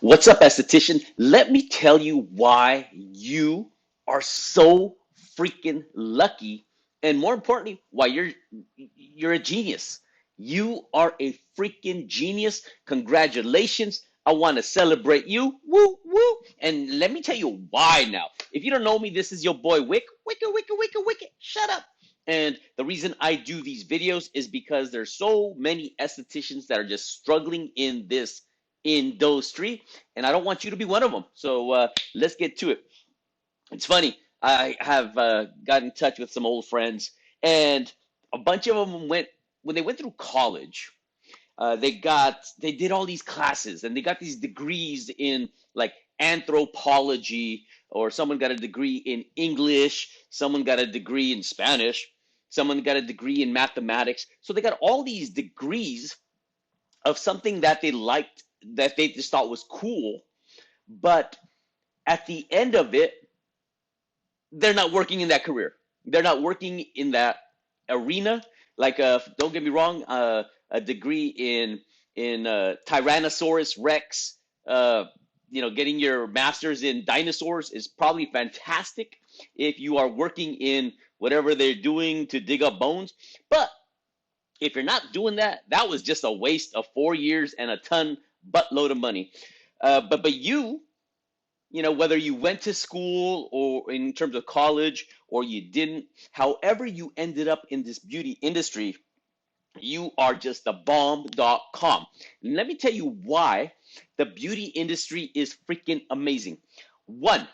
What's up, esthetician? Let me tell you why you are so freaking lucky, and more importantly, why you're a genius. You are a freaking genius. Congratulations. I want to celebrate you. Woo woo. And let me tell you why now. If you don't know me, this is your boy Wick. Wicka wicka wicka wicka. Shut up. And the reason I do these videos is because there's so many estheticians that are just struggling in this industry, and I don't want you to be one of them. So let's get to it. It's funny. I have got in touch with some old friends, and a bunch of them went when they went through college. They did all these classes, and they got these degrees in like anthropology, or someone got a degree in English, someone got a degree in Spanish, someone got a degree in mathematics. So they got all these degrees of something that they liked, that they just thought was cool, but at the end of it, they're not working in that career. They're not working in that arena. Like, don't get me wrong, a degree in Tyrannosaurus Rex, uh, getting your master's in dinosaurs is probably fantastic if you are working in whatever they're doing to dig up bones. But if you're not doing that, that was just a waste of 4 years and a buttload of money. But whether you went to school or in terms of college or you didn't, however you ended up in this beauty industry, you are just a bomb.com. And let me tell you why the beauty industry is freaking amazing. One,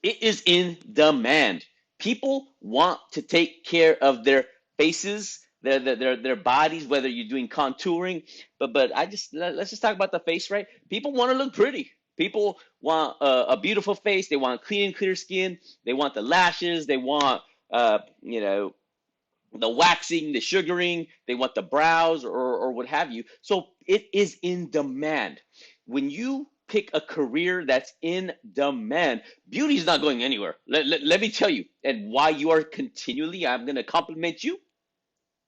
it is in demand. People want to take care of their faces, their bodies, whether you're doing contouring. But let's just talk about the face, right? People want to look pretty. People want a beautiful face. They want clean and clear skin. They want the lashes. They want the waxing, the sugaring. They want the brows or what have you. So it is in demand. When you pick a career that's in demand, beauty is not going anywhere. Let me tell you, and why you are continually, I'm going to compliment you.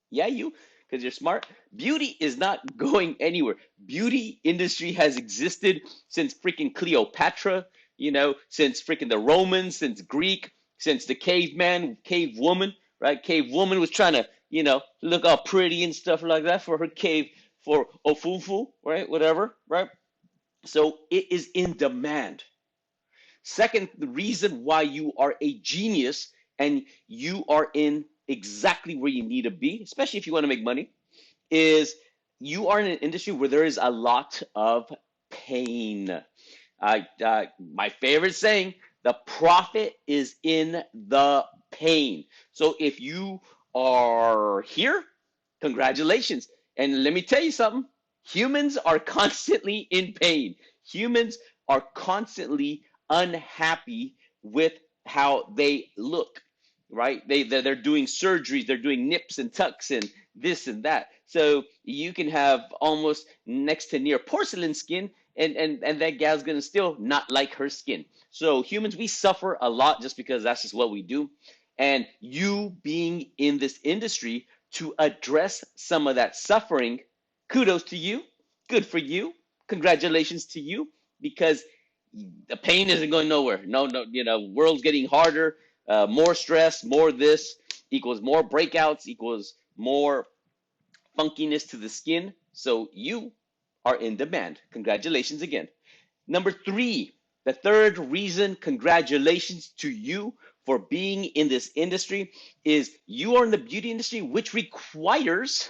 Yeah, you, because you're smart. Beauty is not going anywhere. Beauty industry has existed since freaking Cleopatra, since freaking the Romans, since Greek, since the caveman, cave woman, right? Cave woman was trying to, look all pretty and stuff like that for her cave, for Ofufu, right? Whatever, right? So it is in demand. Second, the reason why you are a genius and you are in exactly where you need to be, especially if you want to make money, is you are in an industry where there is a lot of pain. My favorite saying, the profit is in the pain. So if you are here, congratulations. And let me tell you something, humans are constantly in pain. Humans are constantly unhappy with how they look, right? They're doing surgeries, they're doing nips and tucks and this and that. So you can have almost next to near porcelain skin, and that gal's gonna still not like her skin. So humans, we suffer a lot just because that's just what we do. And you being in this industry to address some of that suffering, kudos to you. Good for you. Congratulations to you, because the pain isn't going nowhere. No, no, world's getting harder. More stress, more this equals more breakouts, equals more funkiness to the skin. So you are in demand. Congratulations again. Number three, the third reason, congratulations to you for being in this industry, is you are in the beauty industry, which requires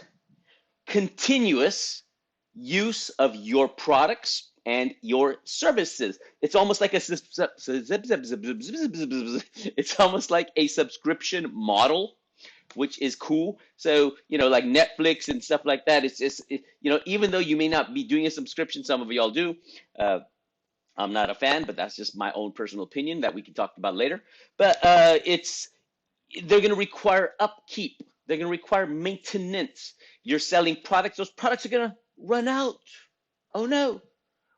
continuous use of your products and your services. It's almost like it's almost like a subscription model, which is cool. So, like Netflix and stuff like that, it's just, even though you may not be doing a subscription, some of y'all do. I'm not a fan, but that's just my own personal opinion that we can talk about later. But they're going to require upkeep. They're going to require maintenance. You're selling products. Those products are going to run out. Oh no.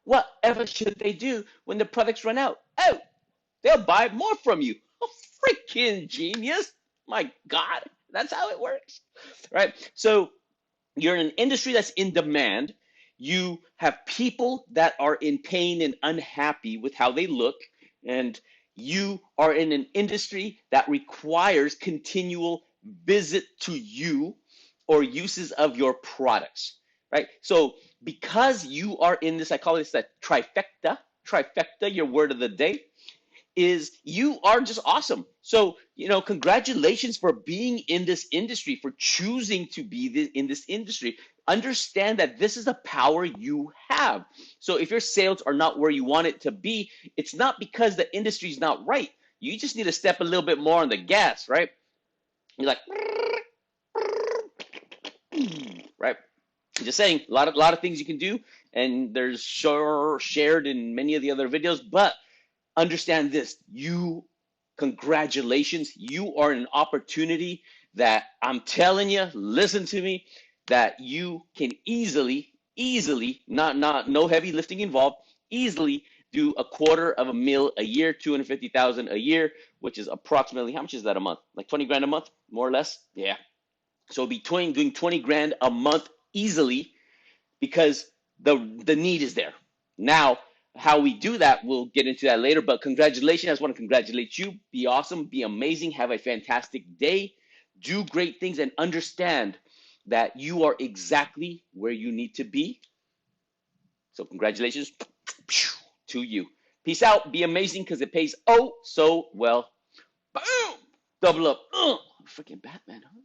Whatever should they do when the products run out? Oh, they'll buy more from you. Oh, freaking genius. My God, that's how it works. Right? So you're in an industry that's in demand. You have people that are in pain and unhappy with how they look, and you are in an industry that requires continual visit to you or uses of your products, right? So because you are in this, I call this that trifecta, your word of the day, is you are just awesome. So, congratulations for being in this industry, for choosing to be in this industry. Understand that this is a power you have. So if your sales are not where you want it to be, it's not because the industry is not right. You just need to step a little bit more on the gas, right? You're like, right? Just saying, a lot of things you can do, and there's shared in many of the other videos, but understand this: congratulations, you are in an opportunity that I'm telling you, listen to me, that you can easily, not no heavy lifting involved, easily do $250,000 a year, 250,000 a year, which is approximately, how much is that a month? Like 20 grand a month, more or less. Yeah. So between doing 20 grand a month easily, because the need is there. Now, how we do that, we'll get into that later. But congratulations. I just want to congratulate you. Be awesome. Be amazing. Have a fantastic day. Do great things and understand that you are exactly where you need to be. So congratulations to you. Peace out. Be amazing because it pays oh so well. Boom. Double up. Freaking Batman. Huh?